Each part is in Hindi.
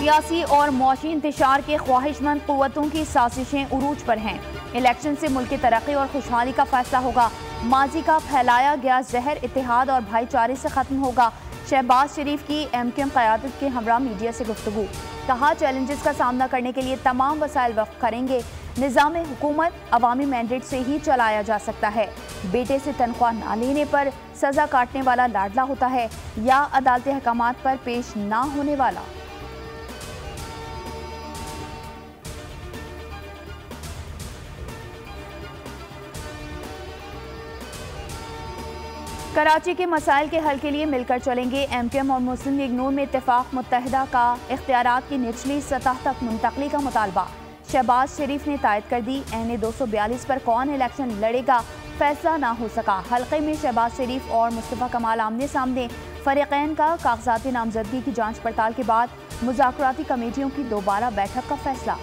सियासी और मौशी इंतशार के ख्वाहिशमंद कुव्वतों की साजिशें उरूज पर हैं। इलेक्शन से मुल्क की तरक्की और खुशहाली का फैसला होगा। माजी का फैलाया गया जहर इत्तेहाद और भाईचारे से खत्म होगा। शहबाज शरीफ की MQM क़यादत के हमरा मीडिया से गुफ्तगू। कहा, चैलेंजेस का सामना करने के लिए तमाम वसाइल वक़्फ करेंगे। निज़ाम हुकूमत अवामी मैंडेट से ही चलाया जा सकता है। बेटे से तनख्वाह ना लेने पर सज़ा काटने वाला लाडला होता है या अदालती अहकामात पर पेश ना होने वाला। कराची के मसाइल के हल के लिए मिलकर चलेंगे। MQM और मुस्लिम लीग नून में इत्तेफाक मुत्तहिदा का इख्तियारात की निचली सतह तक मुंतकली का मुतालबा। शहबाज शरीफ ने तायद कर दी। NA 242 पर कौन इलेक्शन लड़ेगा फैसला ना हो सका। हल्के में शहबाज शरीफ और मुस्तफ़ा कमाल आमने सामने। फरीक़ैन का कागजाती नामजदगी की जांच पड़ताल के बाद मुज़ाकराती कमेटियों की दोबारा बैठक का फैसला।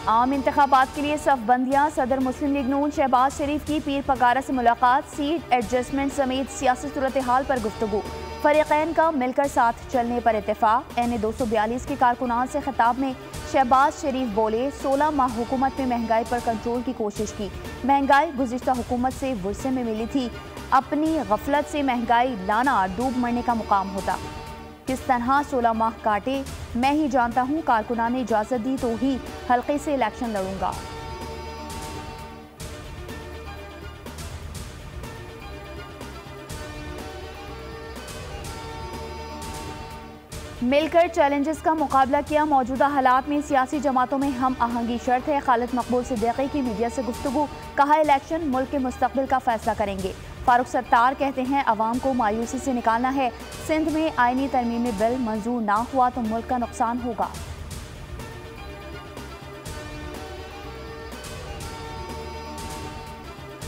आम इंतखाबात के लिए सफबंदियां। सदर मुस्लिम लीग नून शहबाज शरीफ की पीर पगारा से मुलाकात। सीट एडजस्टमेंट समेत सियासी सूरत हाल पर गुफ्तगू। फरीक़ैन का मिलकर साथ चलने पर इत्तेफाक। NA 242 के कारकुनान से खिताब में शहबाज शरीफ बोले, 16 माह हुकूमत में महंगाई पर कंट्रोल की कोशिश की। महंगाई गुज़िश्ता हुकूमत से वुरसे में मिली थी। अपनी गफलत से महंगाई लाना डूब मरने का मुकाम होता। किस तरह 16 माह काटे मैं ही जानता हूँ। कारकुनान ने इजाज़त दी तो ही हल्के से इलेक्शन लड़ूंगा। मिलकर चैलेंजेस का मुकाबला किया। मौजूदा हालात में सियासी जमातों में हम आहंगी शर्त है। खालिद मकबूल सिद्दीकी की मीडिया से गुफ्तगू। कहा, इलेक्शन मुल्क के मुस्तकबिल का फैसला करेंगे। फारूक सत्तार कहते हैं, अवाम को मायूसी से निकालना है। सिंध में आईनी तरमीमी बिल मंजूर ना हुआ तो मुल्क का नुकसान होगा।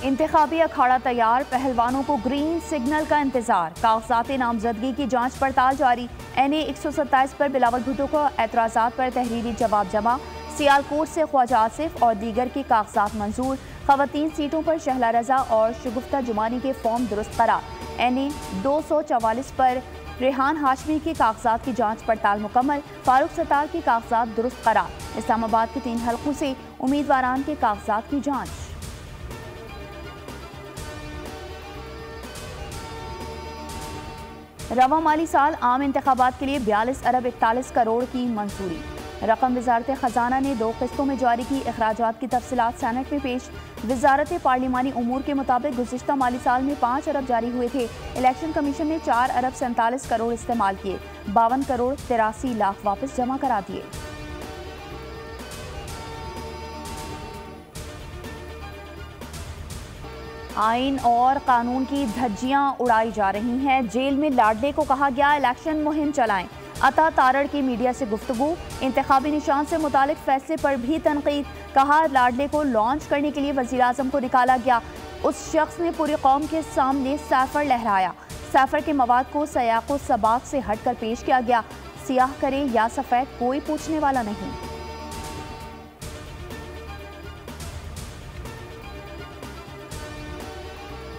इंतखाबी अखाड़ा तैयार। पहलवानों को ग्रीन सिग्नल का इंतजार। कागजाती नामजदगी की जांच पड़ताल जारी। NA 127 पर बिलावल भुट्टो को एतराज़ात पर तहरीरी जवाब जमा। सियालकोट से ख्वाजा आसिफ और दीगर के कागजात मंजूर। ख़वातीन सीटों पर शहला रजा और शगुफ्ता जुमानी के फॉर्म दुरुस्त करार। NA 244 पर रेहान हाशमी के कागजात की जांच पड़ताल मुकम्मल। फारूक सत्तार के कागजात दुरुस्त करार। इस्लामाबाद के 3 हलकों से उम्मीदवारान के कागजात की जांच। रवा माली साल आम इंतखाबात के लिए 42 अरब 41 करोड़ की मंजूरी। रकम वजारत खजाना ने 2 किस्तों में जारी की। अखराजात की तफसीलात सेनेट में पेश। वजारत पार्लिमानी उमूर के मुताबिक गुज़िश्ता माली साल में 5 अरब जारी हुए थे। इलेक्शन कमीशन ने 4 अरब 47 करोड़ इस्तेमाल किए। 52 करोड़ 83 लाख वापस जमा करा दिए। आइन और कानून की धज्जियां उड़ाई जा रही हैं। जेल में लाडले को कहा गया, इलेक्शन मुहिम चलाएं। अता तारड़ की मीडिया से गुफ्तगू। इंतखाबी निशान से मुतालिक फैसले पर भी तनकीद। कहा, लाडले को लॉन्च करने के लिए वज़ीर आज़म को निकाला गया। उस शख्स ने पूरी कौम के सामने सैफर लहराया। सैफर के मवाद को सयाक़ो सबाक से हट कर पेश किया गया। सियाह करे या सफ़ेद कोई पूछने वाला नहीं।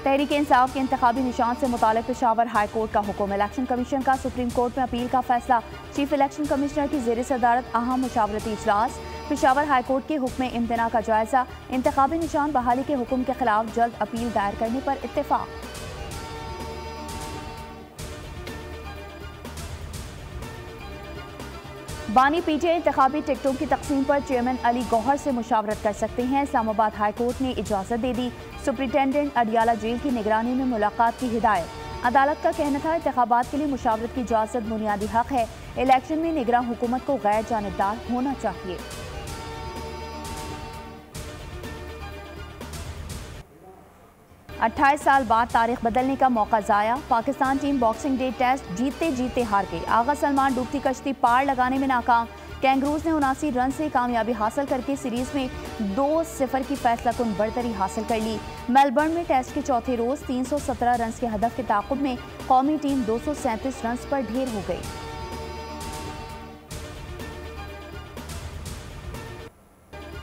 तहरीक इंसाफ के इंतखाबी निशान से मुतालिक पेशावर हाई कोर्ट का हुक्म। इलेक्शन कमीशन का सुप्रीम कोर्ट में अपील का फैसला। चीफ इलेक्शन कमिश्नर की ज़ेर सदारत अहम मुशावरती इजलास। पेशावर हाई कोर्ट के हुक्म इम्तना का जायजा। इंतखाबी निशान बहाली के हुक्म के खिलाफ जल्द अपील दायर करने पर इत्तेफाक। बानी PTI इंतखाबी टिकटों की तकसीम पर चेयरमैन अली गौहर से मुशावरत कर सकते हैं। इस्लामाबाद हाई कोर्ट ने इजाज़त दे दी। सुप्रिंटेंडेंट अडियाला जेल की निगरानी में मुलाकात की हिदायत। अदालत का कहना था, इंतखाबात के लिए मुशावरत की इजाज़त बुनियादी हक है। इलेक्शन में निगरान हुकूमत को गैर जानिबदार होना चाहिए। 28 साल बाद तारीख बदलने का मौका ज़ाया। Pakistan team Boxing Day test जीतते जीतते हार गई। आगा सलमान डूबती कश्ती पार लगाने में नाकाम। कैंगरूज ने 79 रन से कामयाबी हासिल करके सीरीज में 2-0 की फैसलाकुन बढ़तरी हासिल कर ली। मेलबर्न में टेस्ट के चौथे रोज 317 रन के हदफ के ताक़ुब में कौमी टीम 237 रन पर ढेर हो गई।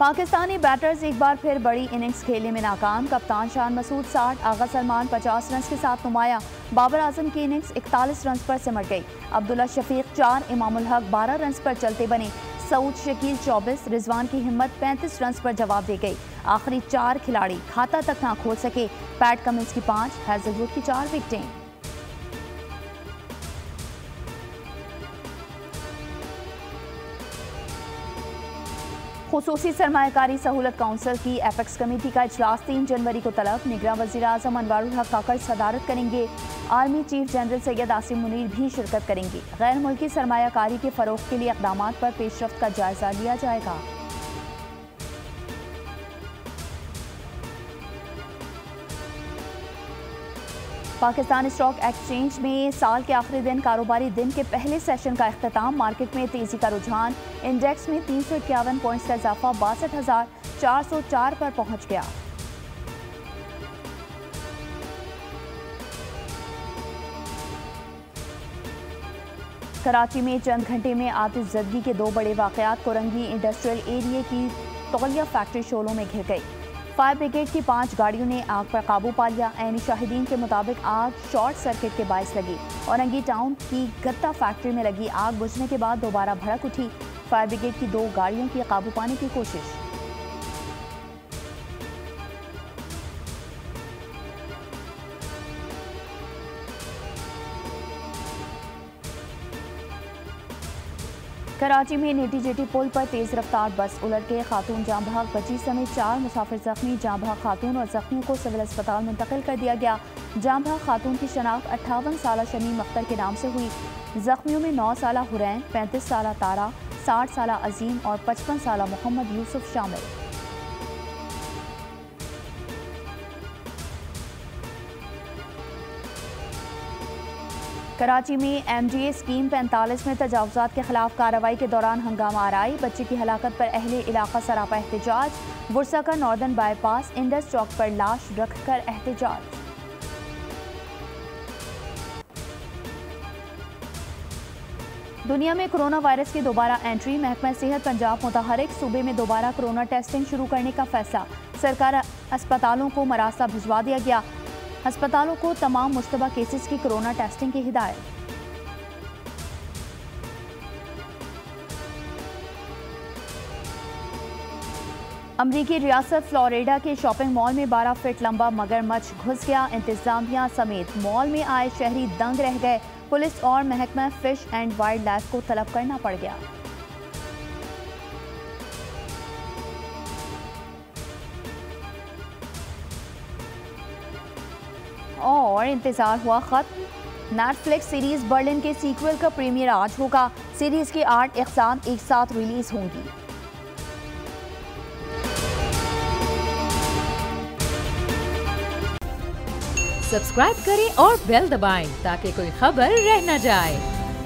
पाकिस्तानी बैटर्स एक बार फिर बड़ी इनिंग्स खेलने में नाकाम। कप्तान शान मसूद 60, आगा सलमान 50 रन के साथ नुमाया। बाबर आजम की इनिंग्स 41 रन पर सिमट गई। अब्दुल्ला शफीक 4, इमामुल हक 12 रन पर चलते बने। सऊद शकील 24, रिजवान की हिम्मत 35 रन पर जवाब दे गई। आखिरी 4 खिलाड़ी खाता तक ना खोल सके। पैट कमिंस की 5, हैजलवुड की 4 विकेटें। खुसूसी सरमायाकारी सहूलत काउंसिल की एपेक्स कमेटी का इजलास 3 जनवरी को तलब। निगरान वज़ीर आज़म अनवारुल हक काकड़ सदारत करेंगे। Army chief general Syed Asim Munir भी शिरकत करेंगे। गैर मुल्की सरमायाकारी के फ़रोग़ के लिए इक़दामात पर पेशरफ्त का जायज़ा लिया जाएगा। पाकिस्तान स्टॉक एक्सचेंज में साल के आखिरी दिन कारोबारी दिन के पहले सेशन का इख्तिताम। मार्केट में तेजी का रुझान। इंडेक्स में 351 पॉइंट्स का इजाफा 62,404 पर पहुंच गया। कराची में चंद घंटे में आतिशज़दगी के 2 बड़े वाक़यात। कोरंगी इंडस्ट्रियल एरिया की तौलिया फैक्ट्री शोलों में घिर गई। फायर ब्रिगेड की 5 गाड़ियों ने आग पर काबू पा लिया। ऐनी शाहिदीन के मुताबिक आग शॉर्ट सर्किट के बायस लगी। औरंगी टाउन की गत्ता फैक्ट्री में लगी आग बुझने के बाद दोबारा भड़क उठी। फायर ब्रिगेड की 2 गाड़ियों की काबू पाने की कोशिश। कराची में नेटी जेटी पुल पर तेज रफ्तार बस उलट के खातून जाँ बहक, बची समेत 4 मुसाफिर जख्मी। जाँ बहक खातून और जख्मियों को सिविल अस्पताल मुंतकिल कर दिया गया। जाँ बहक खातून की शनाख्त 58 साला शमीम अख्तर के नाम से हुई। जख्मियों में 9 साला हुरैन, 35 साला तारा, 60 साला अजीम और 55 साला मोहम्मद यूसुफ शामिल। कराची में MDA स्कीम 45 में तजावुज़ात के खिलाफ कार्रवाई के दौरान हंगामा आराई। बच्चे की हलाकत पर अहले इलाका सरापा एहतजाज। बुरसा का नॉर्दर्न बाईपास इंडस चौक पर लाश रखकर एहतजाज। दुनिया में कोरोना वायरस की दोबारा एंट्री। महकमा सेहत पंजाब मुतहरिक। सूबे में दोबारा कोरोना टेस्टिंग शुरू करने का फैसला। सरकार अस्पतालों को मरासा भिजवा दिया गया। अस्पतालों को तमाम मुश्तबा केसेस की कोरोना टेस्टिंग की हिदायत। अमरीकी रियासत फ्लोरिडा के शॉपिंग मॉल में 12 फीट लंबा मगरमच्छ घुस गया। इंतजामिया समेत मॉल में आए शहरी दंग रह गए। पुलिस और महकमा फिश एंड वाइल्ड लाइफ को तलब करना पड़ गया। और इंतजार हुआ खत्म। नेटफ्लिक्स सीरीज बर्लिन के सीक्वल का प्रीमियर आज होगा। सीरीज की 8 एपिसोड एक साथ रिलीज होंगी। सब्सक्राइब करें और बेल दबाएं ताकि कोई खबर रह न जाए।